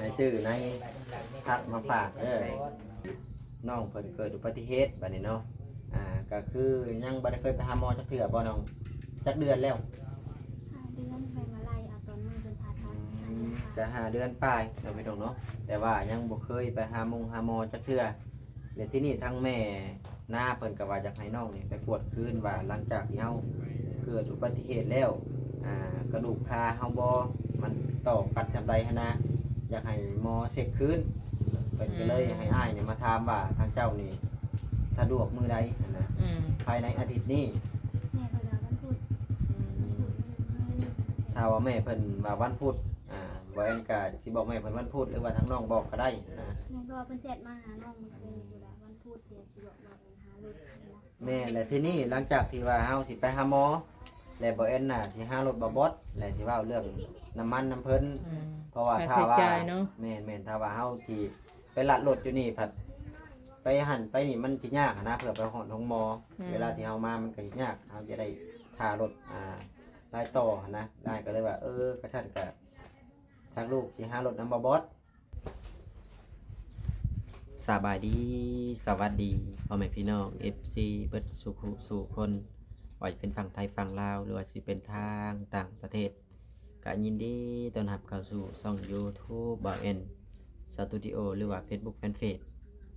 ให้ซื้อในพักมาฝากเด้อน้องเพิ่นเกิดอุบัติเหตุบัดนี้เนาะก็คือยังบ่ได้เคยไปหาหมอจักเทื่อบ่น้องจักเดือนแล้ว5 เดือนไปมาไล่เอาตอนมือเป็นผ่าตัดจะ5 เดือนปลายเราไม่ต้องเนาะแต่ว่ายังบ่เคยไปหาหมอจักเทื่อเดี๋ยวที่นี่ทั้งแม่หน้าเพิ่นก็ว่าอยากให้น้องนี่ไปกวดคืนว่าหลังจากที่เฮาเกิดอุบัติเหตุแล้วกระดูกคาเฮาบ่มันต่อกันจำใดหั่นนะอยากให้หมอเช็คคืนเพิ่นก็เลยให้อ้ายนี่มาถามว่าทางเจ้านี่สะดวกมื้อใดหั่นนะภายในอาทิตย์นี้แม่ก็เดี๋ยววันพุธถ้าว่าแม่เพิ่นว่าวันพุธบ่แอนก็สิบอกแม่เพิ่นวันพุธหรือว่าทางน้องบอกก็ได้นะแม่ก็เพิ่นแชทมาหาน้องมื้อคืนอยู่แล้ววันพุธเดี๋ยวสิบอกว่าเพิ่นหารถแม่และที่นี่หลังจากที่ว่าเฮาสิไปหาหมอแล้วบ่แอนน่ะสิหารถบ่บดแล้วสิเว้าเรื่องน้ำมันน้ำเพิ่นเพราะว่าถ้าว่าแม่นถ้าว่าเฮาสิไปลัดรถอยู่นี่ผัดไปหันไปนี่มันสิยากนะเพื่อไปฮอดโรงหมอเวลาที่เฮามามันก็สิยากเฮาจะได้ท่ารถได้ต่อนะได้ก็เลยว่ากระชั้นก็ทางลูกสิหารถนำบ่บดสบายดีสวัสดีพ่อแม่พี่น้อง FC เบิดสู่คนว่าจะเป็นฝั่งไทยฝั่งลาวหรือว่าสิเป็นทางต่างประเทศก็ยินดีต้อนรับเข้าสู่ช่อง YouTube บ่าวเอ็นสตูดิโอหรือว่า Facebook Fanpage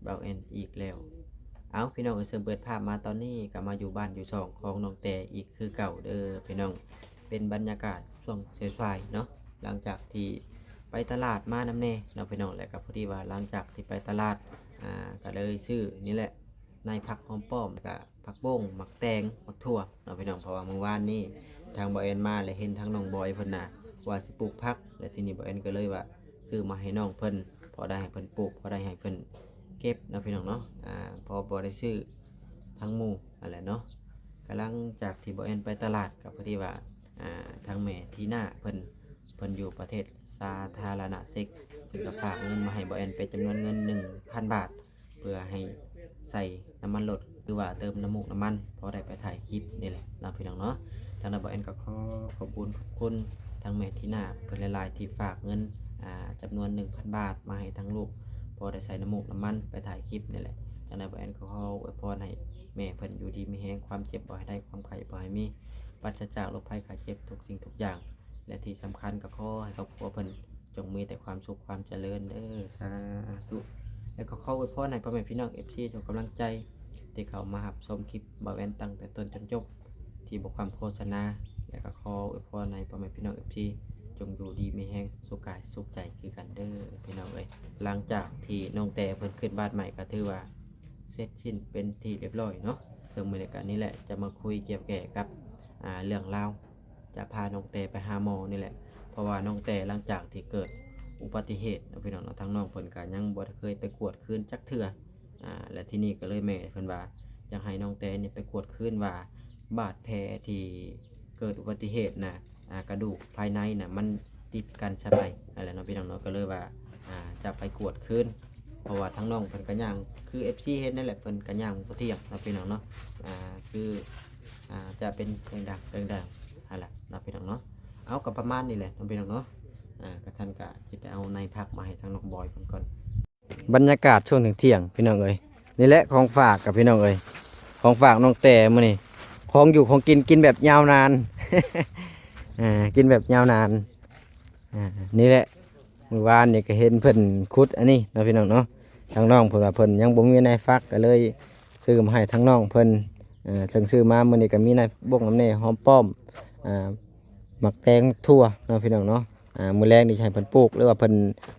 บ่าวเอ็นอีกแล้วเอาพี่น้องเสริมเปิดภาพมาตอนนี้ก็มาอยู่บ้านอยู่ช่องของน้องแต่อีกคือเก่าเด้อพี่น้องเป็นบรรยากาศช่วงสายๆเนาะหลังจากที่ไปตลาดมาน้ำแน่เราพี่น้องและก็พอดีว่าหลังจากที่ไปตลาดก็เลยซื้อนี่แหละในผักหอมป้อมกับผักบ้งหมักแตงหมักถั่วเราพี่น้องเพราะว่าเมื่อวานนี้ทางบอยเอ็นมาเลยเห็นทางน้องบอยเพิ่นน่ะว่าสิปลูกผักและทีนี้บอยเอ็นก็เลยว่าซื้อมาให้น้องเพิ่นพอได้ให้เพิ่นปลูกพอได้ให้เพิ่นเก็บเราพี่น้องเนาะพอบ่ได้ซื้อทั้งหมู่อะไรเนาะกำลังจากที่บอยเอ็นไปตลาดกับพอดีว่าทางแม่ที่หน้าเพิ่นอยู่ประเทศสาธารณเซกเพิ่นก็ฝากเงินมาให้บอยเอ็นเป็นจำนวนเงิน 1,000 บาทเพื่อให้ใส่น้ำมันรถหรือว่าเติมน้ำมันพอได้ไปถ่ายคลิปนี่แหละเราพี่น้องเนาะทางบอยเอ็นก็ขอบคุณทางแม่ที่หน้าเพิ่นหลายๆที่ฝากเงินจำนวน 1,000 บาทมาให้ทางลูกพอได้ใส่น้ำมันไปถ่ายคลิปนี่แหละทางบอยเอ็นก็ขออวยพรให้แม่เพิ่นอยู่ดีมีแรงความเจ็บบ่ให้ได้ความไข้บ่ให้มีปราศจากโรคภัยไข้เจ็บทุกสิ่งทุกอย่างและที่สำคัญก็ขอให้ครอบครัวเพิ่นจงมีแต่ความสุขความเจริญเด้อสาธุแล้วก็ขออวยพรให้พ่อแม่พี่น้อง FC ทุกกำลังใจที่เข้ามารับชมคลิปบ่าวแว่นตั้งแต่ต้นจนจบที่บ่ความโฆษณาและก็ขออวยพรให้พ่อแม่พี่น้อง FC จงอยู่ดีมีแรงสุขกายสุขใจคือกันเด้อพี่น้องเอ้ยหลังจากที่น้องแต่เพิ่นขึ้นบ้านใหม่ก็ถือว่าเสร็จสิ้นเป็นที่เรียบร้อยเนาะซึ่งมื้อนี้ก็นี่แหละจะมาคุยเกี่ยวกับเรื่องราวจะพาน้องแต่ไปหาหมอนี่แหละเพราะว่าน้องแต่หลังจากที่เกิดอุบัติเหตุพี่น้องทั้งน้องเพิ่นก็ยังบ่เคยไปกวดคืนจักเทื่อและที่นี่ก็เลยแม่เพิ่นว่าอยากให้น้องแต่นี่ไปกวดคืนว่าบาดแผลที่เกิดอุบัติเหตุน่ะกระดูกภายในน่ะมันติดกันซะไปอะไรเนาะพี่น้องเนาะก็เลยว่าจะไปกวดคืนเพราะว่าทั้งน้องเพิ่นก็ย่างคือ FC เฮ็ดนั่นแหละเพิ่นก็ย่างบ่เที่ยงเนาะพี่น้องเนาะคือจะเป็นแดงนั่นแหละเนาะพี่น้องเนาะเอากับประมาณนี้แหละเนาะพี่น้องเนาะกระชั้นกะจะไปเอาในพักมาให้ทางน้องบอยก่อนบรรยากาศช่วงเที่ยงพี่น้องเอ้ยนี่แหละของฝากกับพี่น้องเอ้ยของฝากน้องแต่มื้อนี้ของอยู่ของกินแบบยาวนานกินแบบยาวนานนี่แหละเมื่อวานนี่ก็เห็นเพิ่นขุดอันนี้เนาะพี่น้องเนาะทางน้องเพิ่นว่าเพิ่นยังบ่มีในฟักก็เลยซื้อมาให้ทางน้องเพิ่นซึ่งซื้อมามื้อนี้ก็มีในบ่งน้ำแน่หอมป้อมหมักแตงทั่วเนาะพี่น้องเนาะมื้อแรกนี่ให้เพิ่นปลูกหรือว่าเพิ่น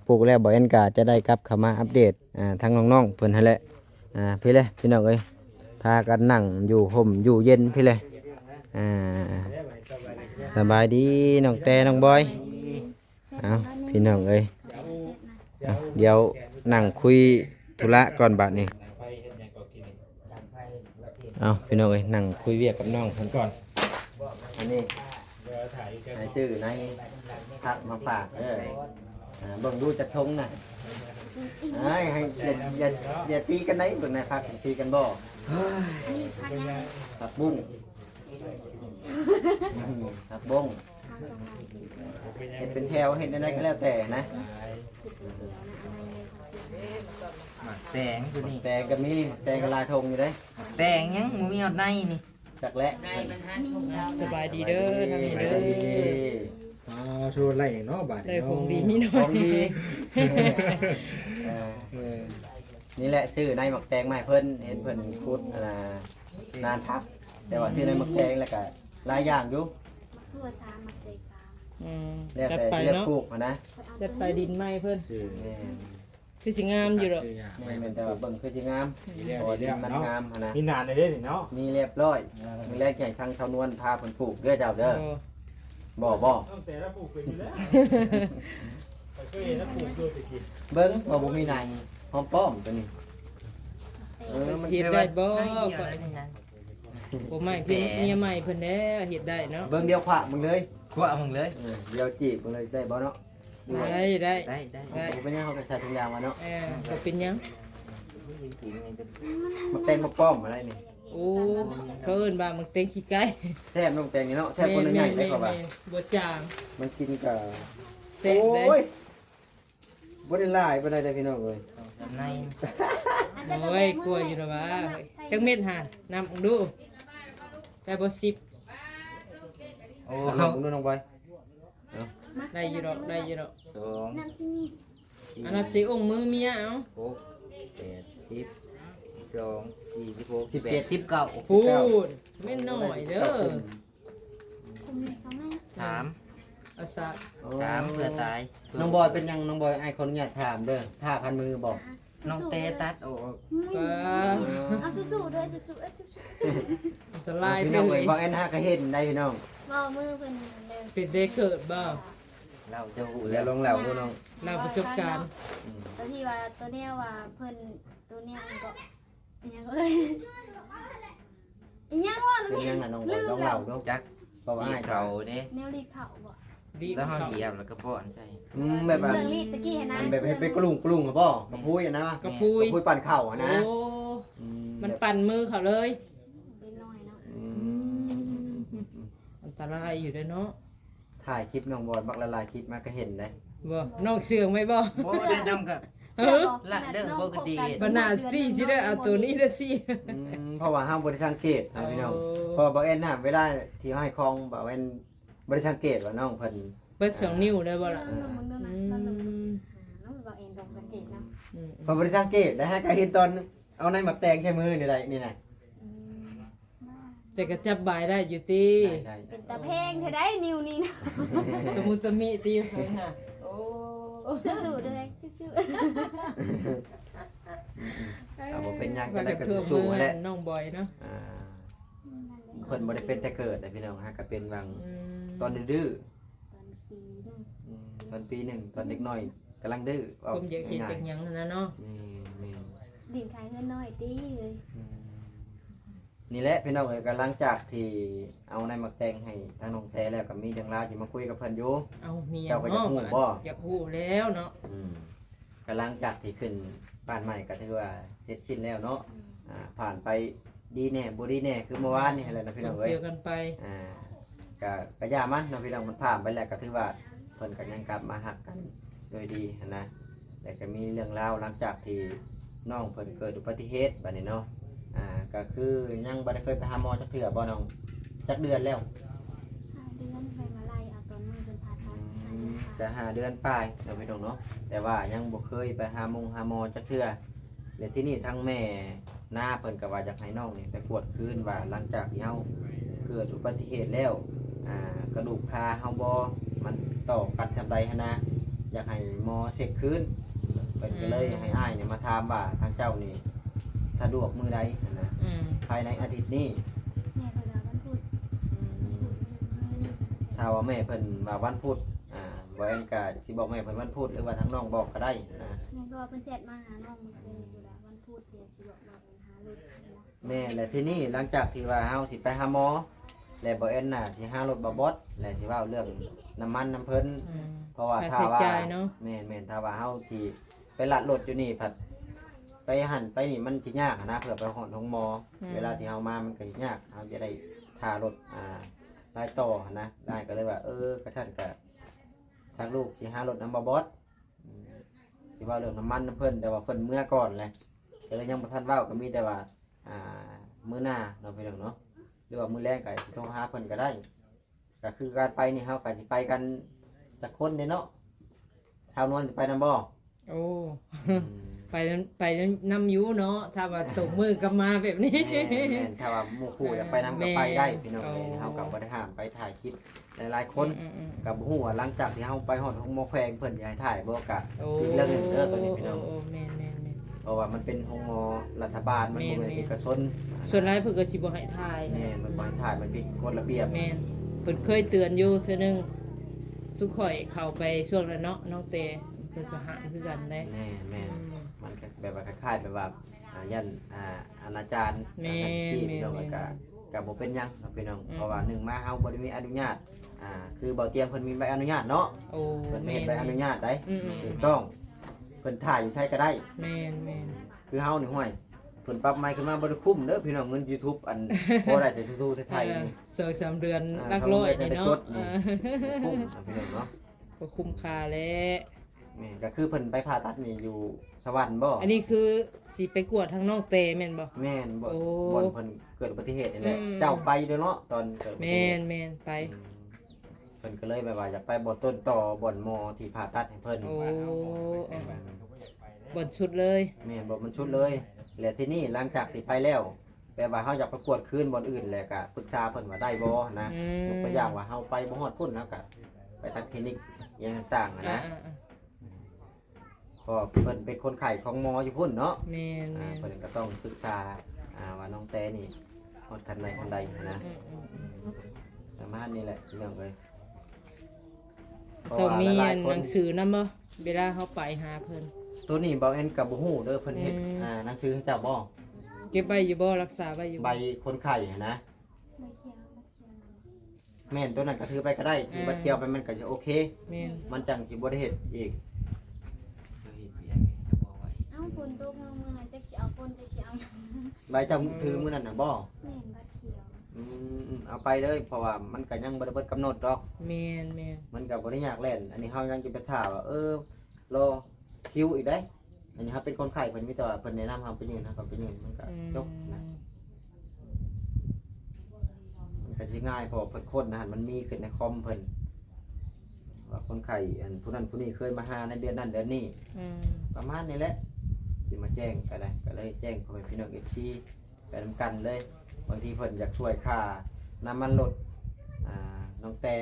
ปลูกแล้วบ่เอ็นกาจะได้กลับเข้ามาอัปเดตทางน้องๆเพิ่นหั่นแหละพี่เลยพี่น้องเอ้ยพากันนั่งอยู่ห่มอยู่เย็นพี่เลยสบายดีน้องแต่น้องบอยพี่น้องเอ้ยเดี๋ยวนั่งคุยธุระก่อนบัดนี้พี่น้องเอ้ยนั่งคุยเวียกกับน้องเพิ่นก่อนอันนี้ให้ซื้อในพักมาฝากเด้อเบิ่งดูจักทงน่ะให้อย่าตีกันได้เบิ่งในพักตีกันบ่ผักบุ้งผักบุ้งเห็ดเป็นแถวเห็ดอะไรก็แล้วแต่นะ แตงตัวนี้ แตงก็มีแตงก็ลายธงอยู่เด้ แตงยังบ่มีฮอดในนี่ จักแหละ สบายดีเด้อทางนี้เด้อ อ๋อชวนอะไรเนาะบาด ได้ของดีมีน้ ข อ อย งดีนี่แหละซื้อในหมักแตงมาให้เพิ่นเห็นเพิ่นพูดนานทับ แต่ว่าซื้อในหมักแตงแล้วก็หลายอย่างอยู่ ทั่ว3มาเตะ3 อืม แล้ว จัด แต่ ไป เลือก เนาะ ปลูกนะ จัดไปดินไหมเพิ่น ชื่อ แม่น คือสิงามอยู่ดอก ชื่อยาก แม่นแต่ว่าเบิ่งคือสิงาม ดีแล้ว พอ ดี ดิน แล้ว มัน เนาะ งามนะ มีนานเลยเด้นี่เนาะ นี่เรียบร้อยมีแรกแข่งช่างชาวนวลพาเพิ่นปลูกเด้อเจ้าเด้อ โอ้ บ่ แต่ละปลูกเป็นอยู่แล้วเคยเห็นแล้วปลูกด้วยตะกี้ เบิ่งว่าบ่มีนายหอมป้อมตัวนี้มัน เฮ็ดได้บ่ ให้เดียว ข่อย เลยนะ บ่ใหม่เพิ่นเมียใหม่เพิ่นแล้วเฮ็ดได้เนาะ เบิ่งเดียวขวามึงเลย กว่ามึงเลย เดียวจีบมึงเลยได้บ่เนาะ ได้ได้ ได้ได้ ได้ บ่เป็นหยังเฮาก็ใช้ทุกอย่างมาเนาะ บ่เป็นหยัง จริงๆนี่ก็ มาแต่งมาป้อมอะไรนี่ โอ้เขาเอิ้นว่ามักเต็งขี้ไก่ แซ่บน้องแต่งนี่เนาะแซ่บคนใหญ่ได้เข้าว่า บ่จาง มันกินกับ แซ่บได้ โอ้ยบ่ได้หลายบ่ได้เด้อพี่น้องเอ้ย ทำใน โอ้ยกลัวอยู่ดอกว่าจักเม็ดหานํดูได้บ่10 โอ้ น้องดูน้องบอย ได้อยู่ดอกได้อยู่ดอก สอง น้ำที่นี่ อันนับสิองค์มือเมียเอา หกแปดสิบสองสี่สิบหก สิบ แป เจ็ ด ด สิบเก้า พูดไม่น้อยเด้อ ผมมี2แม่ สาม อาสา สามเพื่อตาย น้องบอยเป็นยังน้องบอยไอ้คนอนุญาตถามเด้อผ้าพันมือบอก น้องเตตัดโอ้ เอาสู้ๆด้วยสู้ๆสู้ อันตราย พี่ เล น้องเอ้ย ย บ่แอนฮาก็เห็นได้พี่น้อง ๆบ่มือเพิ่นเดิน เป็นเด็กเกิดบ่ เราจะหู แล้ แล้ว ว ลงแล้วพี่น้อง เราประสบการณ์ ตัวที่ว่าตัวเนี้ยว่าเพิ่นตัวเนี้ยมันก็อีหยังก็เลยอีหยังว่า เป็นยังน่ะน้องบอยลองเล่าดู จัก เพราะว่า ดี อ้าย เขาเด้ แนวรีดเขาบ่ ดี แล้วห้อง เขา เหยียบแล้วก็ป้อนใช่ แบบว่า เรื่องรีดตะกี้เห็นนะ มันแบบให้ไปกลุ่มกลุ่มครับพ่อกระพุ้ยอะนะ กระพุย กระพุ้ยปั่นเข่าอะนะ โอ้มันปั่นมือเขาเลย เป็นน้อยเนาะ อืม อันตรายอยู่เด้อเนาะ ถ่ายคลิปน้องบอยบักละลายคลิปมาก็เห็นเลย บ่นอกเสื่องไหมบ่ โอ้ได้นำกับ เออ ละเด้อปกติ บรรณาซี่สิได้อเอาตัวนี้ได้อสิ เพราะว่าห้ามบริสังเกตนะพี่น้อง โอ้ เพราะว่าบางเอ็นน่ะเวลาที่ให้คลองบางเอ็นบริสังเกตว่าน้องเพิ่น เบิด2นิ้วได้บ่ล่ะ มึงดู อื นะ ม น้องบอกเองตรงสังเกตนะ อืม พอบริสังเกตได้ให้ก็เห็นตอนเอาในหมักแตงแค่มือนี่ได้นี่น่ะ แต่ก็จับบายได้อยู่ติ ได้ เป็นตาแพงเธอได้นิวนี่นะ ตะมุตะมิติเฮ้ยน่ะโอ้ สู้ๆด้วยสู้ เอาบ่เป็นหยังก็ ว่า ได้ กับ ก็ เทื่อ สู้ มือ ๆแหละ น้องบอยเนาะ อ่า ๆ เพิ่นบ่ได้เป็นแต่เกิดแต่พี่น้องฮะก็เป็นบาง อืม ตอนดื้อ ตอนปีนึง ตอนปี1ตอนเด็กน้อยกำลังดื้อ ผมอยากเห็นจากหยังนั่นนะเนาะ นี่ ดินขายเงินน้อยตีเลย นี่แหละพี่น้องเอ้ยก็หลังจากที่เอาในหมักแตงให้ทางน้องแท้แล้วก็มีเรื่องราวที่มาคุยกับเพิ่นอยู่ เอาเมีย เจ้าก็อยากฮู้บ่ อยากฮู้แล้วเนาะ ก็หลังจากที่ขึ้นบ้านใหม่ก็ถือว่าเสร็จสิ้นแล้วเนาะผ่านไปดีแน่บ่ดีแน่คือเมื่อวานนี่แหละนะพี่น้อง เจ เอ้ย อกันไป ก็ย่ามันเนาะพี่น้องมันผ่านไปแล้วก็ถือว่าเพิ่นก็ยังกลับมาหักกันโดยดีหั้นนะแต่ก็มีเรื่องราวหลังจากที่น้องเพิ่นเกิดอุบัติเหตุบัดนี้เนาะก็คือยังบ่ได้เคยไปหาหมอจักเทื่อบ่น้องจักเดือนแล้ว 5 เดือนไปมาไล่เอาตอนมือเป็นพาทัน5 เดือน จะ5 เดือนปลายเนาะพี่น้องเนาะแต่ว่ายังบ่เคยไปหาหมอจักเทื่อและที่นี่ทั้งแม่หน้าเพิ่นก็ว่าอยากให้น้องนี่ไปกวดคืนว่าหลังจากที่เฮาเกิดอุบัติเหตุแล้วกระดูกคาเฮาบ่มันต่อกันจำใดหั่นนะอยากให้หมอเช็คคืนเพิ่นก็เลยให้อ้ายเนี่ยมาถามว่าทางเจ้านี่สะดวกมื้อใดหั่นนะ อืม ภายในอาทิตย์นี้ แม่เพิ่นว่าวันพุธ ถ้าว่าแม่เพิ่นว่าวันพุธบ่แอนก็สิบอกแม่เพิ่นวันพุธหรือว่าทางน้องบอกก็ได้นะ แม่ก็ว่าเพิ่นแชทมาหาน้องเมื่อคืนอยู่แล้ววันพุธเดี๋ยวสิบอกว่าเพิ่นหาลูกนะ แม่และที่นี่หลังจากที่ว่าเฮาสิไปหาหมอและบ่แอนน่ะสิหารถบ่บอสและสิเว้าเรื่องน้ำมันน้ำเพิ่น อืม เพราะว่า ค่า ถ้า ใช้ ว่า จ่ายเนาะ แม่นถ้าว่าเฮาสิไปลัดรถอยู่นี่ผัดไปหันไปนี่มันสิยากนะเพื่อไปฮอดโรงหมอ เวลาที่เฮามามันก็สิยากเฮาจะได้ท่ารถได้ต่อนะได้ก็เลยว่ากระชั้นก็ทางลูกสิหารถน้ำบ่บอสสิว่าเรื่องน้ำมันน้ำเพิ่นแต่ว่าเพิ่นเมื่อก่อนแหละ ก็เลยยังบ่ทันเว้าก็มีแต่ว่ามื้อหน้าเนาะพี่น้องเนาะหรือว่ามื้อแรกก็สิโทรหาเพิ่นก็ได้ก็คือการไปนี่เฮาก็สิไปกันจักคนเด้เนาะชาวนวลสิไปนำบ่ โอ้ไปนำอยู่เนาะถ้าว่าตกมือกันมาแบบนี้ แม่นถ้าว่าหมู่คู่อยากไปนำก็ไปได้พี่น้องเฮาก็บ่ได้ห้ามไปถ่ายคลิปหลายๆคนก็บ่ฮู้ว่าหลังจากที่เฮาไปฮอดห้องหมอแขวงเพิ่นอยากให้ถ่ายบ่ก็อีกเรื่องหนึงเด้อตัวนี้พี่น้อง โอ้แม่น เพราะว่ามันเป็นห้องหมอรัฐบาลมันบ่แม่นเอกชน ส่วนหลายเพิ่นก็สิบ่ให้ถ่าย แม่นมันบ่ให้ถ่ายมันผิดกฎระเบียบ แม่นเพิ่นเคยเตือนอยู่เทื่อนึงสุข่อยเข้าไปช่วงนั้นเนาะน้องเตเพิ่นก็ห้ามคือกันได้ แม่นมันก็แบบว่าคล้ายๆแบบว่ายันอนาจาร แม่ ที่พี่น้องก็บ่เป็นหยังเนาะพี่น้องเพราะว่าหนึ่งมาเฮาบ่ได้มีอนุญาตคือเบาเตียงเพิ่นมีใบอนุญาตเนาะ โอ้ เพิ่นไม่เห็นใบอนุญาตได้ อืม ถูกต้องเพิ่นถ่ายอยู่ใช้ก็ได้ แม่น คือเฮานี่ห้วยเพิ่นปรับใหม่ขึ้นมาบ่ได้คุ้มเด้อพี่น้องเงิน YouTube อันบ่ได้แต่ทูๆไทยๆนี่ 2-3 เดือนหลักร้อยนี่เนาะ คุ้มนะพี่น้องเนาะ ก็คุ้มค่าแล้ว แม่นก็คือเพิ่นไปผ่าตัดนี่อยู่สวรรค์บ่ อันนี้คือสิไปกวดทางน้องเตแม่นบ่ แม่นบ่ โอ้ บ่เพิ่นเกิดอุบัติเหตุนี่แหละ อืม เจ้าไปเด้อเนาะตอนเกิดอุบัติ แม่ เห น ตุ แม่นไป เพิ่นก็เลยแบบว่าอยากไปบ่ต้นต่อบ่อนหมอที่ผ่าตัดให้เพิ่น โอ้บ่นชุดเลย แม่นบ่มันชุดเลยแล้วที่นี่หลังจากที่ไปแล้วแปลว่าเฮาอยากประกวดคืนบ่อนอื่นแล้วก็ปรึกษาเพิ่นว่าได้บ่นะ อืม ยกตัวอย่างว่าเฮาไปบ่ฮอดพุ่นแล้วก็ไปทางคลินิกอย่างต่างๆอะนะ อ่า เพราะเพิ่นเป็นคนไข้ของหมออยู่พุ่นเนาะ ๆแม่น เพิ่นก็ต้องศึกษาว่าน้องแตนี่ฮอดคันใดคันใดนะ ประมาณนี้แหละพี่น้องเอ้ยเพราะ ต้อง ว่า มี หลายๆค ห น นังสือนำบ่เวลาเฮาไปหาเพิ่น ตัวนี้บ่แม่นกับบ่ฮู้เด้อเพิ่นเฮ็ดหนังสือให้เจ้าบ่ เก็บไว้อยู่บ่รักษาไว้อยู่ ใบคนไข้นะ ไม่เคี้ยวไม่เคี้ยว แม่นตัวนั้นก็ถือไปก็ได้ถือบัตรเที่ยวไปมันก็จะโอเค แม่น มันจังสิบ่ได้เฮ็ดอีก เอ้าฝนตกลงมาไหนจักสิเอาฝนจักสิเอา ใบเจ้าถือมื้อนั้นน่ะบ่ แม่นบัดเขียว เอาไปเลยเพราะว่ามันก็ยังบ่ได้เบิดกำหนดดอก แม่นแม่น มันก็บ่ได้ยากแล่นอันนี้เฮายังจะไปถามว่ารอคิวอีกได้อันนี้เฮาเป็นคนไข้เพิ่นมีแต่ว่าเพิ่นแนะนำเฮาไปยืนนะก็ไปยืนมันก็จบนะ มันก็สิง่ายเพอเพิ่นคนนะมันมีขึ้นในคอมเพิ่นว่าคนไข้อันผู้นั้นผู้นี้เคยมาหาในเดือนนั้นเดือนนี้ อืม ประมาณนี้แหละสิมาแจ้งก็ได้ก็เลยแจ้งพ่อแม่พี่น้อง FC ไปนำกันเลยบางทีเพิ่นอยากช่วยค่าน้ำมันรถน้องแต่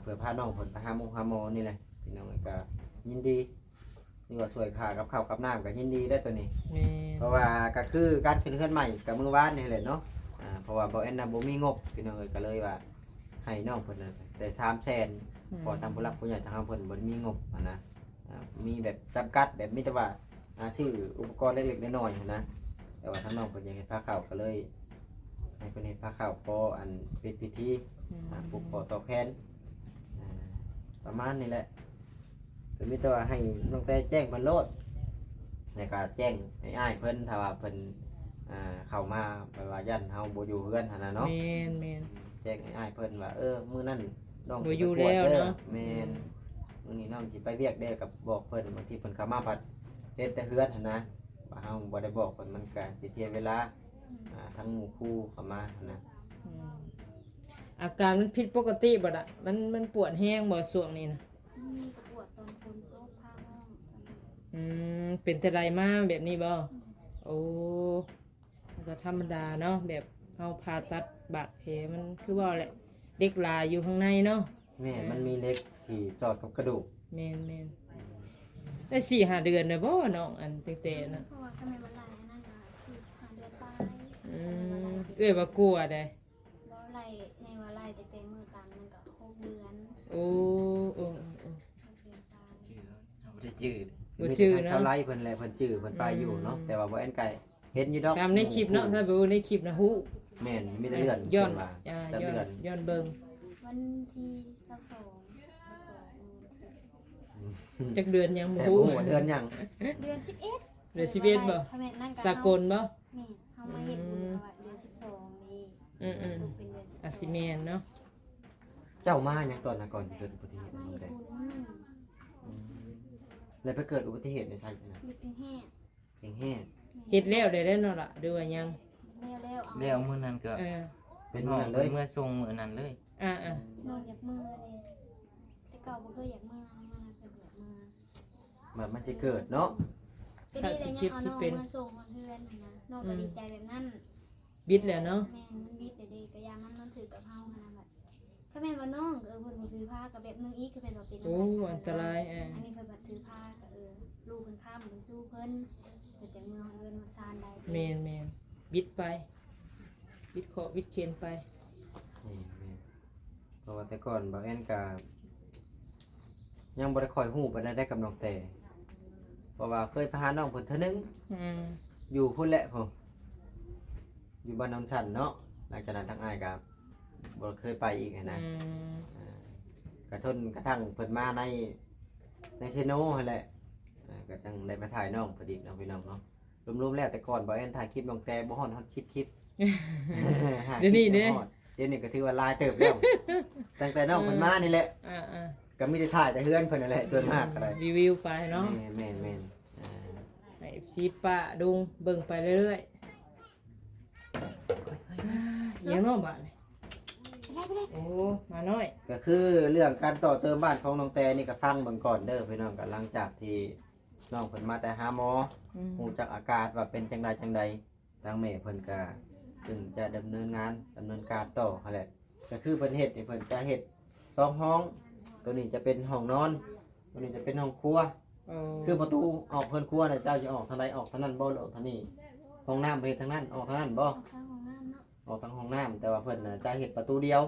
เพื่อพาน้องเพิ่นไปหาหมอนี่แหละพี่น้องก็ยินดีนี่ว่าช่วยค่ากับข้าวกับน้ำก็ยินดีได้อตัวนี้ แม่น เพราะว่าก็คือการขึ้นเฮือนใหม่กับมือวานนี่แหละเนาะเพราะว่าบ่แอนน่ะบ่มีงบพี่น้องเอ้ยก็เลยว่าให้น้องเพิ่นน่ะได้300,000พอทางผู้หลักผู้ใหญ่ทางเพิ่นบ่มีงบนะมีแบบจำกัดแบบมีแต่ว่าซื้ออุปกรณ์เล็กๆน้อยๆนะแต่ว่าทางน้องเพิ่นอยากเฮ็ดผ้าขาวก็เลยให้เพิ่นเฮ็ดผ้าขาวพออันเป็นพิธีผูกคอต่อแขนประมาณนี้แหละก็มีแต่ว่าให้น้องแต่แจ้งเพิ่นโลด ในการแจ้งให้อ้ายเพิ่นถ้าว่าเพิ่นเข้ามาแบบว่ายันเฮาบ่อยู่เฮือนหั่นน่ะเนาะ แม่นแม่น แจ้งให้อ้ายเพิ่นว่ามื้อนั้นน้อง บ่อยู่แล้วเนาะ แม่นมื้อนี้น้องสิไปเวียกเด้อกับบอกเพิ่นบางทีเพิ่นเข้ามาพัดเฮ็ดแต่เฮือนหั่นนะว่าเฮาบ่ได้บอกเพิ่นมันก็สิเสียเวลาทั้งหมู่คู่เข้ามาหั่นนะ อืมอาการมันผิดปกติบ่ล่ะมันปวดแห้งบ่ช่วงนี้นะ มีกระปวดตอนฝนตกพาห้อง เป็นแต่ไรมาแบบนี้บ่โอ้มันก็ธรรมดาเนาะแบบเฮาผ่าตัดบาดแผลมันคือว่าแหละเด็กหลายอยู่ข้างในเนาะ แม่มันมีเหล็กที่จอดกับกระดูก แม่นได้4-5 เดือนเลยบ่น้องอันตั้งแต่นะ เพราะว่าทำไมมันไหลอันนั้นก็สิหาเดือนไป เอ้ยว่ากลัวได้ บ่ไหลในว่าไหลแต่มือตามมันก็6เดือน โอ้โอ้ 6เดือนตาย บ่ได้จืด บ่จืด มีแต่ทาง เนาะ ชาวไร่เพิ่นแหละเพิ่นจืดเพิ่นไปอยู่เนาะแต่ว่าบ่แอนไก่เห็นอยู่ดอก ตามในคลิปเนาะถ้าไปดูในคลิปนะฮู้ แม่นมีแต่เลือด ย้อน เพิ่ว่า อ่า แต่ ย้อ เลือด นย้อนเบิ่ง วันที่22 จักเดือนยังบ่ แต่ ฮู้ บ่ฮู้ว่าเดือนหยัง เดือน11 เดือน11บ่ ทำไมนั่น สากลบ่ นี่เฮามาเฮ็ดบุญว่าเดือน12นี่ อืม ตกเป็นเดือน12 อาซิเมนเนาะ เจ้ามาหยังตอนน่ะก่อนเกิดอุบัติเหตุ มา นั่น เฮ็ด แหละ บุญนี่ แล้วไปเกิดอุบัติเหตุในไสนะ มีเป็นแห้ง เพลงแห้ง เฮ็ดแล้วได้เนาะล่ะดูว่ายัง แล้วเอา แล้วมื้อนั้นก็ เออ เป็น น้อ เมื่ ง อเลย เมื่อส่งมื้อนั้นเลย อ่า น้องอยากมือเลยแต่เก่าบ่เคยอยากมือมาเป็นอยากมือ แบบมันจะเกิดเนาะ ก็ดีเลยเนี่ยเอาน้องมาส่งมาเพื่อนนะน้องก็ดีใจแบบนั้น บิดแล้วเนาะ แม่มันบิดเด็กๆก็ยามันถือกับเฮาขนาดแบบก็แม่นว่าน้องเพิ่นบ่ถือผ้ากับแบบนึงอีกคือเป็นบ่เป็น โอ้อันตรายอ่า อันนี้เพิ่นบ่ถือผ้าก็ลูกเพิ่นข้ามเพิ่นสู้เพิ่นเพิ่นจากเมืองเพิ่นมาซานได้ แม่นบิดไปบิดคอบิดเข็นไป นี่แม่เพราะว่าแต่ก่อนบ่าวแอนก็ยังบ่ได้คอยฮู้ปานใดได้กับน้องแต่เพราะว่าเคยพาน้องเพิ่นเทื่อนึง อืม อยู่พุ่นแหละผมอยู่บ้านน้ำชันเนาะหลังจากนั้นทั้งอ้ายก็บ่เคยไปอีกหั้นนะ อืม กระทนกระทั่งเพิ่นมาในเซโนนั่นแหละก็จังได้มาถ่ายน้องพอดีน้องพี่น้องเนาะรวมๆแล้วแต่ก่อนบ่าวแอนถ่ายคลิปน้องแต่บ่ฮอด10 คลิป เดี๋ยวนี้เด้ เดี๋ยวนี้ก็ถือว่าหลายเติบแล้วตั้งแต่น้องเพิ่นมานี่แหละ อ่า ก็มีแต่ถ่ายแต่เฮือนเพิ่นนั่นแหละส่วนมากก็ได้ รีวิวไปเนาะ แม่นให้ FC ป้าดุงเบิ่งไปเรื่อยๆยังน้องบ้านนี่ ไปเลย โอ้มาน้อย ก็คือเรื่องการต่อเติมบ้านของน้องแต่นี่ก็ฟังเบิ่งก่อนเด้อพี่น้องก็หลังจากที่น้องเพิ่นมาแต่หาหมอ อืม ฮู้จักอากาศว่าเป็นจังใดทางแม่เพิ่นก็จึงจะดำเนินการต่อหั่นแหละก็คือเพิ่นเฮ็ดนี่เพิ่นจะเฮ็ด2ห้อง ตัวนี้จะเป็นห้องนอน ตัวนี้จะเป็นห้องครัว โอ้ คือประตูออกเพิ่นครัวน่ะเจ้าจะออกทางใดออกทางนั้นบ่หรือออกทางนี้ห้องน้ำไปทางนั้นออกทางนั้นบ่ เอาข้าวของน้ำเนาะ ออกทางห้องน้ำแต่ว่าเพิ่นน่ะจะเฮ็ดประตูเดียว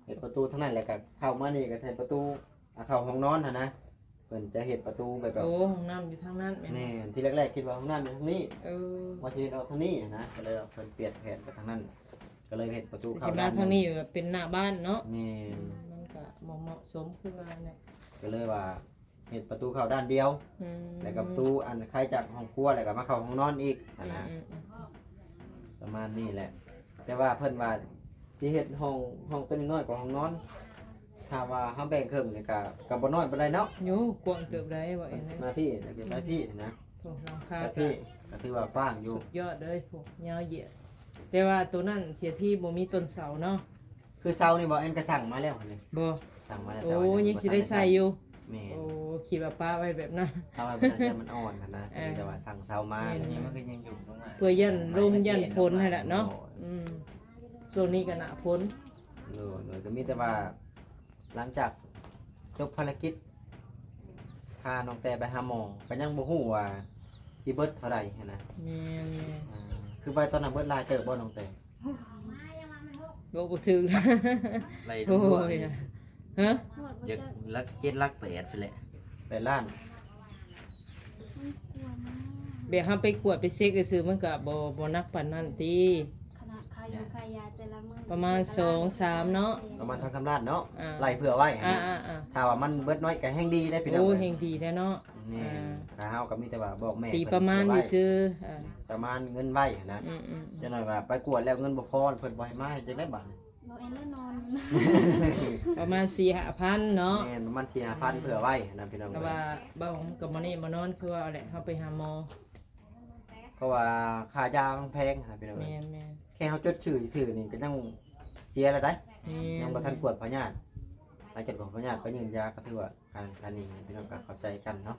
เฮ็ดประตูทางนั้นแล้วก็เข้ามานี่ก็ใช้ประตูเข้าห้องนอนหั่นนะเพิ่นจะเฮ็ดประตูแบบ โอ้ห้องน้ำอยู่ทางนั้นแม่น แน่ที่แรกๆคิดว่าห้องน้ำอยู่ทางนี้ เออ ว่าสิเอาทางนี้นะก็เลยเพิ่นเปลี่ยนแผนไปทางนั้น ก็เลยเฮ็ดประตู สิ เข้า มา ด้าน ทางนี้แบบเป็นหน้าบ้านเนาะ แม่น มันก็เหมาะสมคือว่าเนี่ย ก็เลยว่าเฮ็ดประตูเข้าด้านเดียว อืม แล้วก็ประตูอันใครจากห้องครัวแล้วก็มาเข้าห้องนอนอีก อืม นะ อืมอืม ประมาณนี้แหละ แต่ว่าเพิ่นว่าสิเฮ็ดห้องตัวน้อยกว่าห้องนอนถ้าว่าเฮาแบ่งครึ่งนี่ก็บ่น้อยปานใดเนาะ โยกว้างเติบได้บ่เอ็น หน้าพี่แล้วก็ไปพี่นะ โอ้หลังคา ก็ ก็ ที่ก็ถือว่ากว้างอยู่ สุดยอดเลยโหยาวเหยียดแต่ว่าตัวนั้นเสียที่บ่มีต้นเสาเนาะ คือเซานี่บ่แอนก็สั่งมาแล้วนี่ บ่ สั่งมาแล้ว โอ้ แต่ว่า ยังสิได้ใส่อยู่ แม่น โอ้คิดว่าป้าไว้แบบนั้น ถ้าว่ามันจะมันอ่อนนะ เออ แต่ว่าสั่งเซามา แม่ อัน น นี้มันก็ยังอยู่ตรงนั้น เพื่อยันลมยันฝนให้ละเนาะอืมช่วงนี้ก็หน้าฝน โดยก็มีแต่ว่าหลังจากจบภารกิจพาน้องแต่ไปหาหมอก็ยังบ่ฮู้ว่าสิเบิดเท่าใดหันนะ แม่น อ่าคือไปตอนนั้นเบิดหลายเติบบ่น้องแต่ ๆบ่ถึง ไล่ โอ้ ทั่วย ฮะ หมดบ่ อยาก จะ ลักเจ็ดลักแปดไปแหละ ไปล้าน มันกลัวมาก แบบเฮาไปกวดไปเช็คซื่อๆมันก็บ่นักปานนั้นติ ขนาดใครอยู่ใครยาแต่ละมื้อ ประมาณ2-3เนาะ ประมาณทางคำล้านเนาะ อ่า ไล่เผื่อไว้หั้น อ่า นะ อ่า ถ้าว่ามันเบิดน้อยก็แฮงดีได้พี่น้อง โอ้ เอ้ย เฮงดีแน่เนาะ นี่ก็เฮาก็มีแต่ว่าบอกแม่ ตี เพิ่น ประมาณ เผื่อ นี้ ไว้ ซื้ออ่า ประมาณเงินไว้หั้นนะ อืม จะหน่อยว่าไปกวดแล้วเงินบ่พอเพิ่นบ่ให้มาให้จังได๋บัด บ่เอ็นแล้วนอน ประมาณ4-5,000เนาะ แม่นประมาณ4-5,000เผื่อไว้นะพี่น้อง แต่ เอ้ย ว่าบ้าผมกับมันนี่มานอนคือว่าแหละเขาไปหาหมอ เพราะว่าค่ายามันแพงนะพี่น้อง แม เอ้ย นแมน แค่เฮาจดชื่อนี่ก็ยังเสียแล้วได้ แม ยัง น บ่ทันกวดพยาธิหลังจากกวดพยาธิไปยืนยาก็ถือว่าการนี้พี่น้องก็เข้าใจกันเนาะ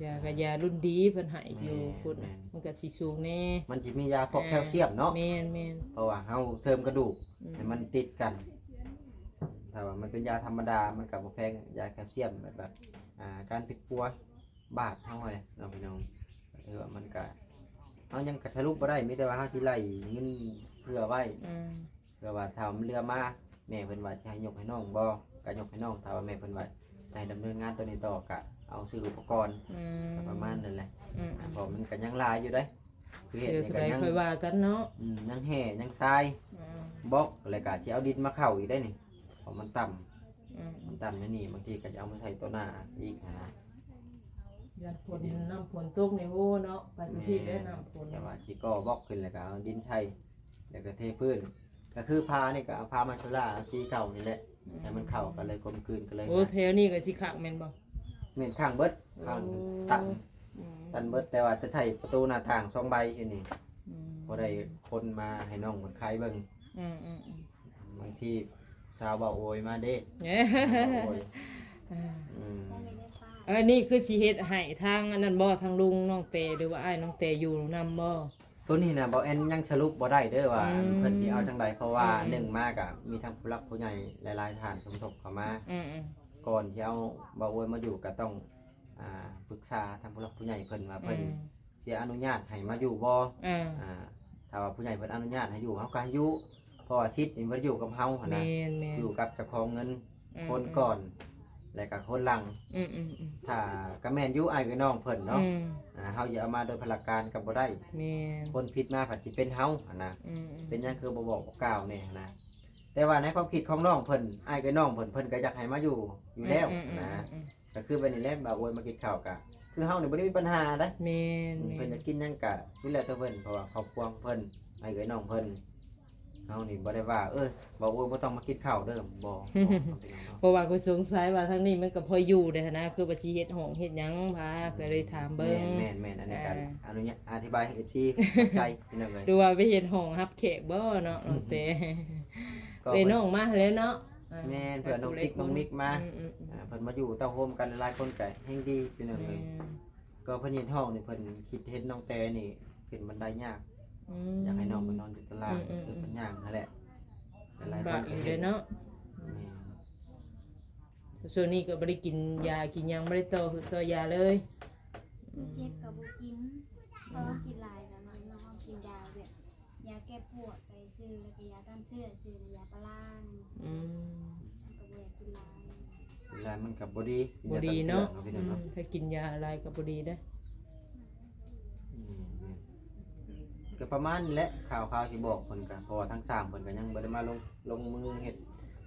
ยากับยารุ่นดีเพิ่นให้อยู่ แม่น คุณ แม่น มันก็สิสูงแน่ มันสิมียาพวกแคลเซียมเนาะ แมนแมน เพราะว่าเฮาเสริมกระดูก อืม ให้มันติดกันถ้าว่ามันเป็นยาธรรมดามันก็บ่แพงยาแคลเซียมแบบการผิดปัวบาดเฮาเลยเนาะพี่น้องก็ถือว่ามันก็เฮายังก็สรุปบ่ได้มีแต่ว่าเฮาสิไล่เงินเพื่อไว้ อืม เพื่อว่าถ้ามันเรือมาแม่เพิ่นว่าสิให้ยกให้น้องบ่ก็ยกให้น้องถ้าว่าแม่เพิ่นว่าให้ดำเนินงานตัวนี้ต่อก็เอาซื้ออุปกรณ์ อืม ก็ประมาณนั้นแหละ อืม เพราะมันก็ยังหลายอยู่เด้คือเฮ็ด เดี๋ยว นี่ จะ ก็ ได้ ยัง ค่อยว่ากันเนาะ ยังแห่ยังทราย อืม บล็อกแล้วก็สิเอาดินมาเข้าอีกได้นี่เพราะมันต่ำ อืม มันต่ำนี่บางทีก็จะเอามาใส่ตัวหน้าอีกนะ ยาฝนน้ำฝนตกในโหเนาะไปทุกที่ได้น้ำฝน แต่ว่าสิก็บล็อกขึ้นแล้วก็เอาดินใส่แล้วก็เทพื้นก็คือพานี่ก็เอาพามาชุล่าเอาสีเก่านี่แหละให้มันเข้ากันเลยกลมกลืนกันเลย โอ้แถวนี้ก็สิคักแม่นบ่ เน้นข้างเบิดข้างตั้ง อืม ต ตันเบิดแต่ว่าจะใช้ประตูหน้าต่าง2ใบอยู่นี่ อืม บ่ได้คนมาให้น้องมันคลายเบิ่ง อืมอืมอืม บางทีสาวบ่าโอยมาเด้ เอ้ บ่าโอยอืม ได้เลยได้ป้า นี่คือสิเฮ็ดให้ทางอันนั้นบ่ทางลุงน้องเตหรือว่าอ้ายน้องเตอยู่นำบ่ ตัวนี้น่ะบ่แอนยังสรุปบ่ได้เด้อว่า อืม เพิ่นสิเอาจังใดเพราะว่า อืม หนึ่งมากอะมีทั้งผู้หลักผู้ใหญ่หลายๆท่านสมทบเข้ามา อืมอืม ก่อนที่เอาบ่าโอยมาอยู่ก็ต้องปรึกษาทางผู้หลักผู้ใหญ่เพิ่นว่าเพิ่นเสียอนุญาตให้มาอยู่บ่ อ่า ถ้าว่าผู้ใหญ่เพิ่นอนุญาตให้อยู่เฮาก็ให้อยู่เพราะว่าสิทธิ์นี่บ่ได้อยู่กับเฮาหั่น แม่ นะ นแม่น อยู่กับเจ้าของเงิน อืม คนก่อนแล้วก็คนหลัง อืมอืมอืม ถ้าก็แม่นอยู่อ้ายกับน้องเพิ่นเนาะ อืม เฮาอย่าเอามาโดยพลการก็บ่ได้ แม่น คนผิดมาผัดสิเป็นเฮาหั่นนะ อืมอืม เป็นหยังคือบ่บอกบ่กล่าวแน่หั่นนะแต่ว่าในความคิดของน้องเพิ่นอ้ายกับน้องเพิ่นก็อยากให้มาอยู่แล้ว อืม นะ อืม ก็คือบัดนี้แหละบ่าวโวยมากินข้าวกะคือเฮานี่บ่ได้มีปัญหาเด้ แม่นแม่ เพิ่น น จะกินหยังกะดูแลแต่เพิ่นเพราะว่าครอบครัวของเพิ่นอ้ายกับน้องเพิ่นเฮานี่บ่ได้ว่าบ่าวโวยบ่ต้องมากินข้าวเด้อบ่เป็นหยังเนาะ เพราะว่าก็สงสัยว่าทางนี้มันก็พออยู่ได้นะคือว่าสิเฮ็ดห้องเฮ็ดหยังพาก็เลยถามเบิ่ง แม่นอันนี้กัน อ่า อนุญาตอธิบายให้ FC เข้าใจพี่น้องเอ้ย ดูว่าไปเฮ็ดห้องรับแขกบ่เนาะน้องเต ก็ เลยน้องมาแล้วเนาะ แม่นเพื่อนน้องติ๊กน้องมิกมา อืม เพิ่นมาอยู่เต้าโฮมกันหลายคนก็แฮงดีพี่น้อง อื เอ้ย ม ก็เพิ่นเห็นห้องนี่เพิ่นคิดเห็นน้องแต่นี่ขึ้นบันไดยาก อืม อยากให้น้องไปนอนอยู่ตาราง อืม คือเพิ่นย่างนั่นแหละหลายๆค บาน ก็ เล เห็ ย น เนาะ แม่น ส่วนนี้ก็บ่ได้กินยากินหยังบ่ได้ต่อคือต่อยาเลย เจ็บกับบุกินเพราะว่ากินหลายแล้วมันน้องกินยาแบบยาแก้ปวดไปซื้อแล้วก็ยาต้านเชื้อซื้อยาปลาร้า อืม ก็บ่อยากกินหลาย เวลามันก็บ่ดี บ่ดีเนาะ พี่น้องเนาะ ถ้ากินยาอะไรก็บ่ดีเด้อ ก็ประมาณนี้แหละข่าวๆสิบอกเพิ่นก็เพราะว่าทั้งสามเพิ่นก็ยังบ่ได้มาลงมือเฮ็ด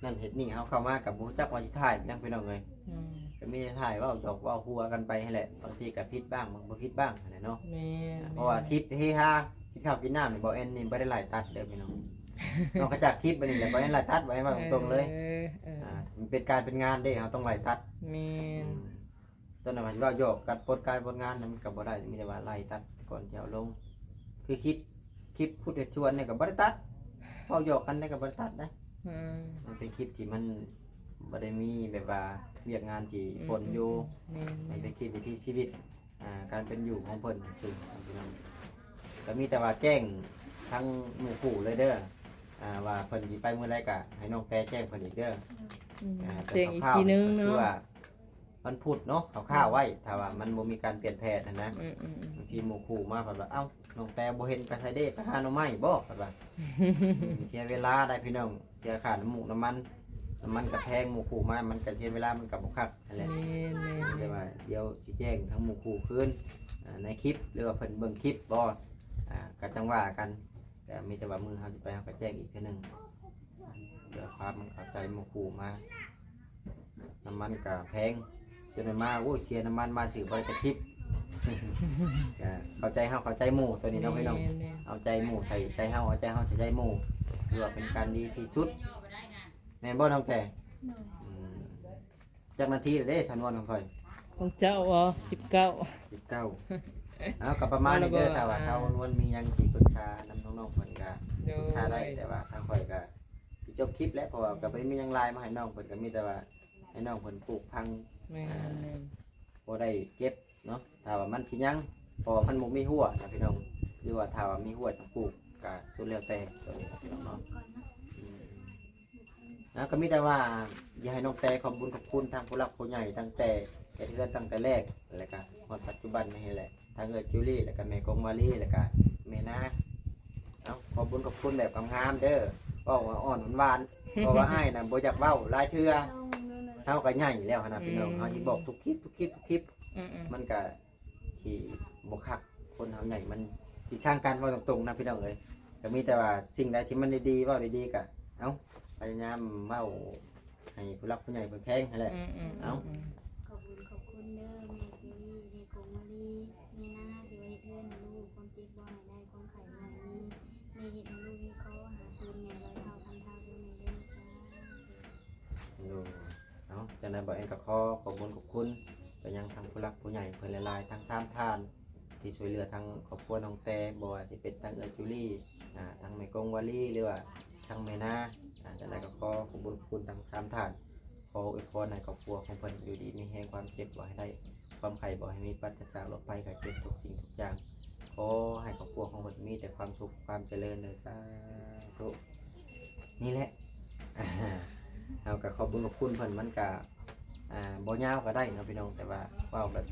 นั่นเฮ็ดนี่เฮาเข้ามากับบ่รู้จักว่าสิถ่ายเป็นหยังพี่น้องเอ้ย อืม ก็มีแต่ถ่ายเว้าหยอกเว้าหัวกันไปนั่นแหละบางทีก็ผิดบ้างบางบ่ผิดบ้างนั่นแหละเนาะ แม่น เพราะว่าคลิปเฮฮากินข้าวกินน้ำนี่บ่แอนนี่บ่ได้ไล่ตัดเด้อพี่น้อง นอกจากคลิปอันนี้แหละบ่แอนไล่ตัดไว้ว่าตรงๆเลย มันเป็นการเป็นงานเด้เฮาต้องไล่ตัด แม่น ตอนนั้นว่าสิว่าโยกกัดปลดการปลดงานนั้นมันก็บ่ได้มีแต่ว่าไล่ตัดก่อนจะเอาลง คือคลิปพูดเด็ดชวนเนี่ยก็บ่ได้ตัดเว้าโยกกันได้ก็บ่ได้ตัดนะ อืม มันเป็นคลิปที่มันบ่ได้มีแบบว่าเวียกงานที่ปนอยู่ แม่น มันเป็นคลิปวิถีชีวิตการเป็นอยู่ของเพิ่นซื่อๆพี่น้องก็มีแต่ว่าแจ้งทั้งหมู่คู่เลยเด้อว่าเพิ่นสิไปเมื่อไรก็ให้น้องแปรแจ้งเพิ่นอีกเด้อ อืม แต่ แจ้งอีก คร่าว ที ๆ นึง ก็คือ เนาะ ว่ามันพูดเนาะคร่าวๆไว้ถ้าว่ามันบ่มีการเปลี่ยนแผนนะ อืมอืมอืม บางทีหมู่คู่มาเพิ่นว่าเอ้าน้องแปรบ่เห็นไปไสเด้ไปหาหน่อไม้บ่เพิ่นว่าเสียเวลาได้พี่น้องเสียค่าน้ำมูกน้ำมันก็แพงหมู่คู่มามันก็เสียเวลามันก็บ่คักนั่นแหละ แม่นแม่น แต่ว่าเดี๋ยวสิแจ้งทั้งหมู่คู่คืนในคลิปหรือว่าเพิ่นเบิ่งคลิปบ่ก็จังว่ากันแต่มีแต่ว่ามือเฮาสิไปเฮาก็แจ้งอีกเทื่อหนึงเดี๋ยวความมันเข้าใจหมู่คู่มาน้ำมันก็แพงจนได้มาโอ้ยเสียน้ำมันมาซื้อบ่ได้จักคลิป ก็เข้าใจเฮาเข้าใจหมู่ตัวนี้เนาะพี่น้อง แม่นแม่น เอาใจหมู่ใส่ใจเฮาเอาใจเฮาใส่ใจหมู่ถือว่าเป็นการดีที่สุดแม่นบ่น้องแต่ หน่อย อืมจักนาทีแล้วเด้ฉันว่าน้องค่อย ของเจ้าอ๋อ19 19เอาก็ประมาณนี้เด้อถ้าว่าเขาล้วนมีหยังที่ปรึกษานำน้องๆเพิ่นก็ปรึกษาได้แต่ว่าทางค่อยก็สิจบคลิปแล้วเพราะว่าก็บ่ได้มีหยังไลน์มาให้น้องเพิ่นก็มีแต่ว่าให้น้องเพิ่นปลูกพัง แม่นแม่น บ่ได้เก็บเนาะถ้าว่ามันสิยังเพราะว่ามันบ่มีหัวนะพี่น้องหรือว่าถ้าว่ามีหัวจะปลูกก็สุดแล้วแต่ตัวนี้นะพี่น้องเนาะ ก่อนเนาะ ก็มีแต่ว่าอย่าให้น้องแต่ขอบคุญขอบคุณทางผู้หลักผู้ใหญ่ตั้งแต่เฮ็ดเรือนตั้งแต่แรกแล้วก็ฮอดปัจจุบันนี่แหละทางเอิ้นจูลี่แล้วก็แม่กงมาลีแล้วก็แม่นาเอาขอบคุญขอบคุณแบบงามๆเด้อเว้าว่าอ่อนหวานๆเพราะว่าอ้ายน่ะบ่อยากเว้าหลายเทื่อ ลองดูเลย เฮาก็ใหญ่แล้วหั่นน่ะพี่น้องเฮาสิบอกทุกคลิปทุกคลิปทุกคลิป อืมอืม มันก็สิบ่คักคนเฮาใหญ่มันสิสร้างกันเว้าตรงๆนะพี่น้องเอ้ยก็มีแต่ว่าสิ่งใดที่มันดีๆเว้าดีๆก็เอ้าพยายามเว้าให้ผู้หลักผู้ใหญ่เพิ่นแพงนั่นแหละ อืมอืม เอ้า ขอบคุณเด้อแม่เจรี่แม่กงมาลีแม่นาที่ว่าเฮ็ดเทื่อนให้ลูกความเจ็บบ่ให้ได้ความไข้บ่ให้มีแม่เฮ็ดให้ลูกมีเขาหาคืนแม่ร้อยเท่าพันเท่าด้วยแม่เด้อจ้า ดูเนาะจังได๋บ่เองก็ขอบคุญขอบคุณไปยังทางผู้หลักผู้ใหญ่เพิ่นหลายๆทั้ง3ท่าน ที่ช่วยเหลือทั้งครอบครัวน้องแต่บ่ว่าสิเป็นทั้งเอื้อจุลี่ทั้งแม่กงวาลีหรือว่าทั้งแม่นาจังไดก็ขอขอบคุณทั้งสามท่านขออวยพรให้ครอบครัวของเพิ่นอยู่ดีมีแห่งความเจ็บบ่ให้ได้ความไข้บ่ให้มีปราศจากโรคภัยไข้เจ็บทุกสิ่งทุกอย่างขอให้ครอบครัวของเพิ่นมีแต่ความสุขความเจริญเด้อสาธุนี่แหละ เอาก็ขอบคุณเพิ่นมันก็บ่ยาวก็ได้เนาะพี่น้องแต่ว่าเว้าแบบ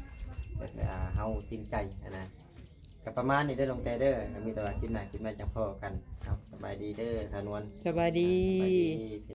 เฮาจริงใจนะก็ประมาณนี้เด้อลงแต่เด้อก็มีแต่ว่ากินหน้ากินมาจังพอกันเอาสบายดีเด้อสานวน สบายดี สบายดี